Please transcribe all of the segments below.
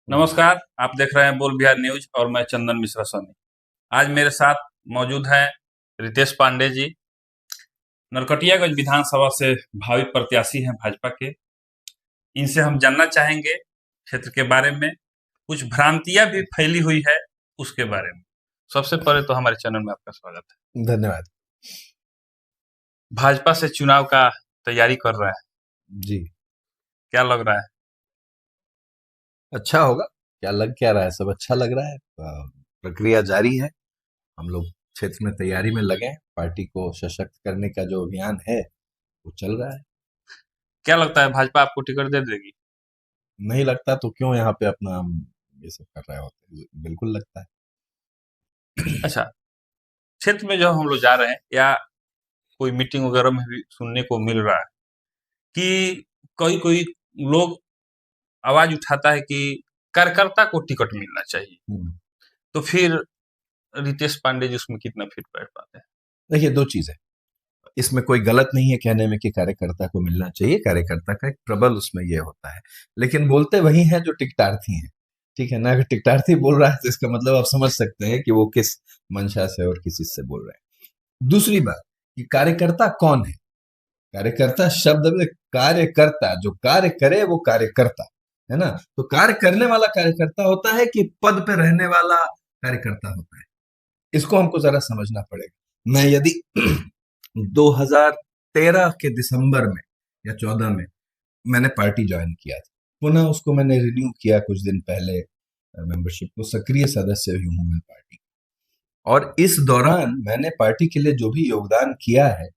नमस्कार, आप देख रहे हैं बोल बिहार न्यूज और मैं चंदन मिश्रा सोनी। आज मेरे साथ मौजूद हैं रितेश पांडे जी, नरकटियागंज विधानसभा से भावी प्रत्याशी हैं भाजपा के। इनसे हम जानना चाहेंगे क्षेत्र के बारे में, कुछ भ्रांतियां भी फैली हुई है उसके बारे में। सबसे पहले तो हमारे चैनल में आपका स्वागत है। धन्यवाद। भाजपा से चुनाव का तैयारी कर रहा है, जी। क्या लग रहा है? अच्छा होगा। क्या लग क्या रहा है, सब अच्छा लग रहा है। प्रक्रिया जारी है। हम लोग क्षेत्र में तैयारी में लगे हैं। पार्टी को सशक्त करने का जो अभियान है वो चल रहा है। क्या लगता है भाजपा आपको टिकट दे देगी? नहीं लगता तो क्यों यहाँ पे अपना हम ये सब कर रहे होते हैं। बिल्कुल लगता है। अच्छा, क्षेत्र में जो हम लोग जा रहे हैं या कोई मीटिंग वगैरह में भी सुनने को मिल रहा है कि कोई कोई लोग आवाज उठाता है कि कार्यकर्ता को टिकट मिलना चाहिए। हम्म। तो फिर रितेश पांडे जी उसमें कितना फिट बैठ पाते हैं? देखिए, दो चीजें। इसमें कोई गलत नहीं है कहने में कि कार्यकर्ता को मिलना चाहिए। कार्यकर्ता का एक प्रबल उसमें ये होता है। लेकिन बोलते वही हैं जो टिकटार्थी हैं। ठीक है ना। अगर टिकटार्थी बोल रहा है तो इसका मतलब आप समझ सकते हैं कि वो किस मंशा से और किस चीज से बोल रहे हैं। दूसरी बात कि कार्यकर्ता कौन है। कार्यकर्ता शब्द में कार्यकर्ता, जो कार्य करे वो कार्यकर्ता है ना। तो कार्य करने वाला कार्यकर्ता होता है कि पद पे रहने वाला कार्यकर्ता होता है। इसको हमको जरा समझना पड़ेगा। मैं यदि 2013 के दिसंबर में या 14 में मैंने पार्टी ज्वाइन किया था। पुनः उसको मैंने रिन्यू किया कुछ दिन पहले। मेंबरशिप को सक्रिय सदस्य भी हूं मैं पार्टी। और इस दौरान मैंने पार्टी के लिए जो भी योगदान किया है,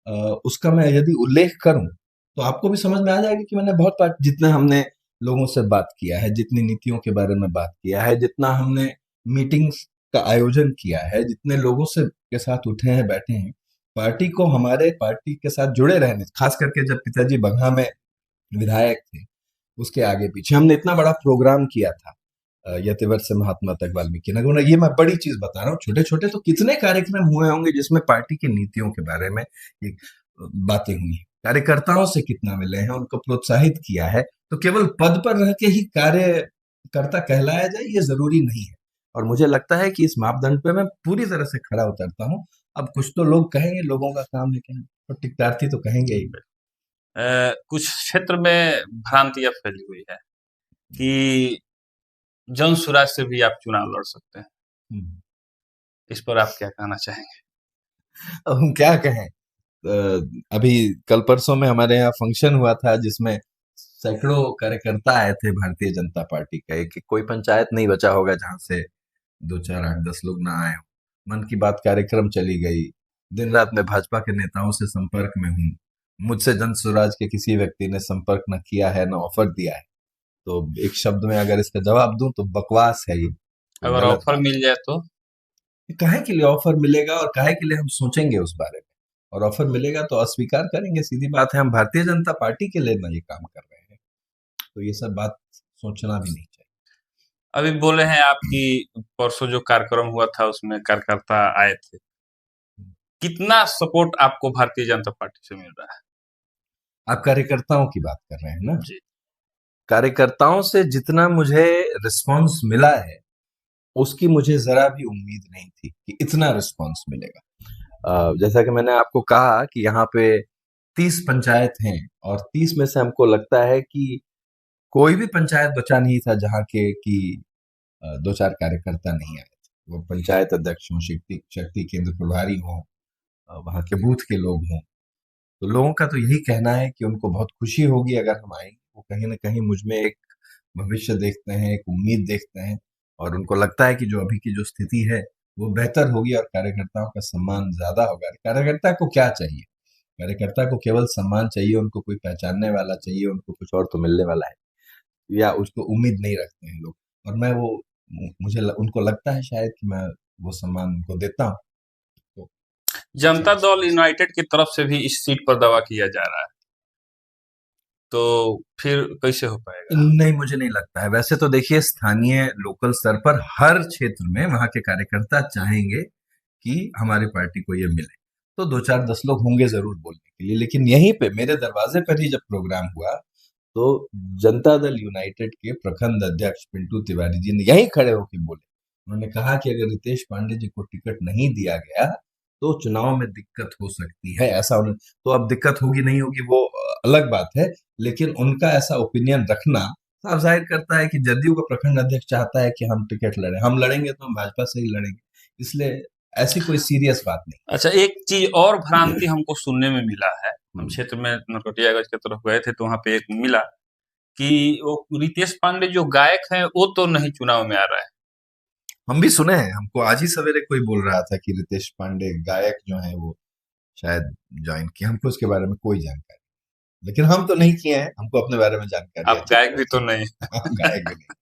अ, उसका मैं यदि उल्लेख करूं तो आपको भी समझ में आ जाएगा कि मैंने बहुत पार्ट जितना हमने लोगों से बात किया है, जितनी नीतियों के बारे में बात किया है, जितना हमने मीटिंग्स का आयोजन किया है, जितने लोगों से के साथ उठे हैं बैठे हैं। पार्टी को हमारे पार्टी के साथ जुड़े रहने, खास करके जब पिताजी बगहा में विधायक थे, उसके आगे पीछे हमने इतना बड़ा प्रोग्राम किया था। यतिवर से महात्मा तक वाल्मीकि नगर। ये मैं बड़ी चीज बता रहा हूँ। छोटे छोटे तो कितने कार्यक्रम हुए होंगे जिसमें पार्टी की नीतियों के बारे में ये बातें हुई हैं। कार्यकर्ताओं से कितना मिले हैं, उनको प्रोत्साहित किया है। तो केवल पद पर रह के ही कार्यकर्ता कहलाया जाए ये जरूरी नहीं है। और मुझे लगता है कि इस मापदंड पे मैं पूरी तरह से खरा उतरता हूँ। अब कुछ तो लोग कहेंगे, लोगों का काम है कहना, और टिकटार्थी तो कहेंगे ही। कुछ क्षेत्र में भ्रांतियां फैली हुई है कि जन सुराज से भी आप चुनाव लड़ सकते हैं। हम्म। इस पर आप क्या कहना चाहेंगे? अब हम क्या कहें। अभी कल परसों में हमारे यहाँ फंक्शन हुआ था जिसमें सैकड़ों कार्यकर्ता आए थे भारतीय जनता पार्टी का। एक कोई पंचायत नहीं बचा होगा जहां से दो चार आठ 10 लोग ना आए हो। मन की बात कार्यक्रम चली गई। दिन रात में भाजपा के नेताओं से संपर्क में हूँ। मुझसे जन स्वराज के किसी व्यक्ति ने संपर्क न किया है, न ऑफर दिया है। तो एक शब्द में अगर इसका जवाब दूं तो बकवास है ये। तो अगर गलत ऑफर बात मिल जाए तो? है। काहे के लिए ऑफर मिलेगा और काहे के लिए हम सोचेंगे उस बारे में। और ऑफर मिलेगा तो अस्वीकार करेंगे। सीधी बात है, हम भारतीय जनता पार्टी के लिए ना ये काम कर रहे हैं। तो ये सब बात सोचना भी नहीं चाहिए। अभी बोले हैं आप कि परसों जो कार्यक्रम हुआ था उसमें कार्यकर्ता आए थे। कितना सपोर्ट आपको भारतीय जनता पार्टी से मिल रहा आप कार्यकर्ताओं की बात कर रहे हैं ना। है जी? कार्यकर्ताओं से जितना मुझे रिस्पांस मिला है उसकी मुझे जरा भी उम्मीद नहीं थी कि इतना रिस्पांस मिलेगा। जैसा कि मैंने आपको कहा कि यहाँ पे 30 पंचायत हैं और 30 में से हमको लगता है कि कोई भी पंचायत बचा नहीं था जहाँ के कि दो चार कार्यकर्ता नहीं आए थे। वो पंचायत अध्यक्ष हों, शक्ति शक्ति केंद्र प्रभारी हों, वहाँ के बूथ के लोग हों। तो लोगों का तो यही कहना है कि उनको बहुत खुशी होगी अगर हम आएंगे। वो कहीं ना कहीं मुझ में एक भविष्य देखते हैं, एक उम्मीद देखते हैं। और उनको लगता है कि जो अभी की जो स्थिति है वो बेहतर होगी और कार्यकर्ताओं का सम्मान ज्यादा होगा। कार्यकर्ता को क्या चाहिए। कार्यकर्ता को केवल सम्मान चाहिए, उनको कोई पहचानने वाला चाहिए, उनको कुछ और तो मिलने वाला है या उसको उम्मीद नहीं रखते हैं लोग। और मैं वो उनको लगता है शायद कि मैं वो सम्मान उनको देता हूँ। तो इसी जनता दल दृष्टि यूनाइटेड की तरफ से भी इस सीट पर दावा किया जा रहा है, तो फिर कैसे हो से पाएगा? नहीं, मुझे नहीं लगता है। वैसे तो देखिए, स्थानीय लोकल स्तर पर हर क्षेत्र में वहां के कार्यकर्ता चाहेंगे कि हमारी पार्टी को ये मिले। तो दो चार 10 लोग होंगे जरूर बोलने के लिए। लेकिन यहीं पे मेरे दरवाजे पर ही जब प्रोग्राम हुआ तो जनता दल यूनाइटेड के प्रखंड अध्यक्ष पिंटू तिवारी जी ने यहीं खड़े होकर बोले, उन्होंने कहा कि अगर रितेश पांडे जी को टिकट नहीं दिया गया तो चुनाव में दिक्कत हो सकती है। ऐसा उन्होंने, तो अब दिक्कत होगी नहीं होगी वो अलग बात है, लेकिन उनका ऐसा ओपिनियन रखना साफ जाहिर करता है कि जदयू का प्रखंड अध्यक्ष चाहता है कि हम टिकट लड़े, हम लड़ेंगे तो हम भाजपा से ही लड़ेंगे, इसलिए ऐसी कोई सीरियस बात नहीं। अच्छा, एक चीज और भ्रांति हमको सुनने में मिला है, हम क्षेत्र में नरकटियागंज की तरफ गए थे तो वहां पे एक मिला कि वो रितेश पांडे जो गायक हैं वो तो नहीं चुनाव में आ रहा है। हम भी सुने हैं, हमको आज ही सवेरे कोई बोल रहा था कि रितेश पांडे गायक जो है वो शायद ज्वाइन किया, हमको इसके बारे में कोई जानकारी, लेकिन हम तो नहीं किए हैं, हमको अपने बारे में जानकारी आप अच्छी गायक तरह भी से। तो नहीं। हम गायक भी नहीं।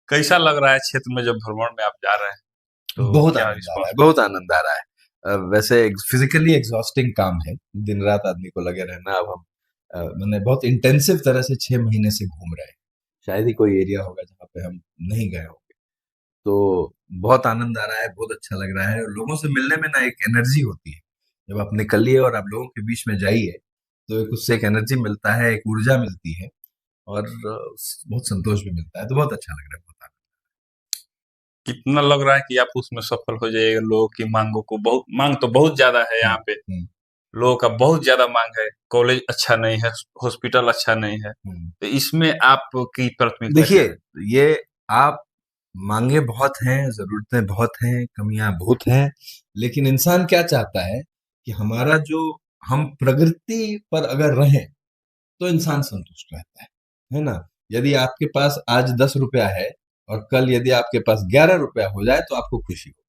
कैसा लग रहा है क्षेत्र में जब भ्रमण में आप जा रहे हैं तो बहुत क्या आनंद आ रहा रिस्पॉन्स? है, बहुत आनंद आ रहा है। वैसे फिजिकली एग्जॉस्टिंग काम है, दिन रात आदमी को लगे रहना। अब हम मैंने बहुत इंटेंसिव तरह से 6 महीने से घूम रहे हैं, शायद ही कोई एरिया होगा जहाँ पे हम नहीं गए होंगे। तो बहुत आनंद आ रहा है, बहुत अच्छा लग रहा है, और लोगों से मिलने में ना एक एनर्जी होती है, जब आप निकलिए और आप लोगों के बीच में जाइए तो एक उससे एक एनर्जी मिलता है, एक ऊर्जा मिलती है, और बहुत संतोष भी मिलता है, तो बहुत अच्छा लग रहा है, बहुत आनंद। कितना लग रहा है कि आप उसमें सफल हो जाइएगा? लोगों की मांगों को, बहुत मांग तो बहुत ज्यादा है हम्म, यहाँ पे, हम्म, लोगों का बहुत ज्यादा मांग है, कॉलेज अच्छा नहीं है, हॉस्पिटल अच्छा नहीं है, हम्म। तो इसमें आपकी प्राथमिकता क्या देखिए, है? ये आप मांगे बहुत हैं, जरूरतें बहुत हैं, कमियां बहुत हैं, लेकिन इंसान क्या चाहता है कि हमारा जो, हम प्रगति पर अगर रहें तो इंसान संतुष्ट रहता है ना? यदि आपके पास आज 10 रुपया है और कल यदि आपके पास 11 रुपया हो जाए तो आपको खुशी हो,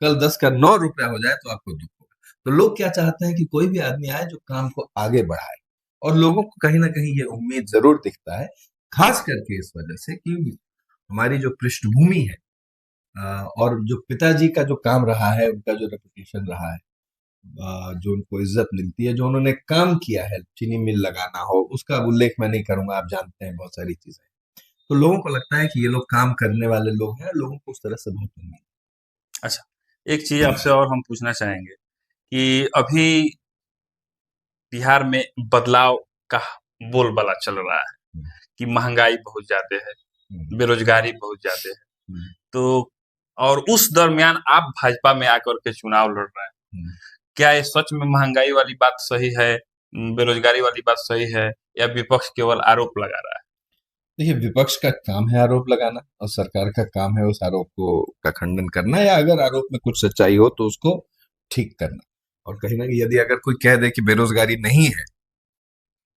कल 10 का 9 रुपया हो जाए तो आपको दुख होगा। तो लोग क्या चाहते हैं कि कोई भी आदमी आए जो काम को आगे बढ़ाए, और लोगों को कहीं ना कहीं ये उम्मीद जरूर दिखता है, खास करके इस वजह से कि हमारी जो पृष्ठभूमि है, और जो पिताजी का जो काम रहा है, उनका जो रेपुटेशन रहा है, जो उनको इज्जत मिलती है, जो उन्होंने काम किया है, चीनी मिल लगाना हो, उसका उल्लेख मैं नहीं करूंगा, आप जानते हैं बहुत सारी चीजें। तो लोगों को लगता है कि ये लोग काम करने वाले लोग हैं, लोगों को उस तरह से बहुत उम्मीद अच्छा, एक चीज आपसे और हम पूछना चाहेंगे कि अभी बिहार में बदलाव का बोलबाला चल रहा है है। कि महंगाई बहुत ज्यादा है, हम्म, बेरोजगारी बहुत ज्यादा है, हम्म, तो और उस दरमियान आप भाजपा में आकर के चुनाव लड़ रहे हैं, हम्म। क्या ये सच में महंगाई वाली बात सही है, बेरोजगारी वाली बात सही है, या विपक्ष केवल आरोप लगा रहा है? देखिए, विपक्ष का काम है आरोप लगाना, और सरकार का काम है उस आरोप को का खंडन करना, या अगर आरोप में कुछ सच्चाई हो तो उसको ठीक करना। और कहीं ना कहीं यदि अगर कोई कह दे कि बेरोजगारी नहीं है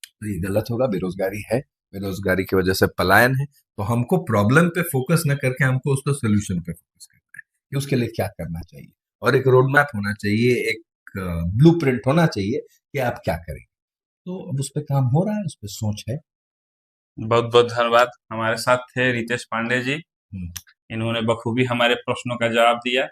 तो ये गलत होगा, बेरोजगारी है, बेरोजगारी की वजह से पलायन है। तो हमको प्रॉब्लम पे फोकस न करके हमको उसको सोल्यूशन पे फोकस करना है कि उसके लिए क्या करना चाहिए, और एक रोड मैप होना चाहिए, एक ब्लूप्रिंट होना चाहिए कि आप क्या करेंगे। तो अब उस पर काम हो रहा है, उस पर सोच है। बहुत बहुत धन्यवाद। हमारे साथ थे रितेश पांडे जी, हम्म, इन्होंने बखूबी हमारे प्रश्नों का जवाब दिया।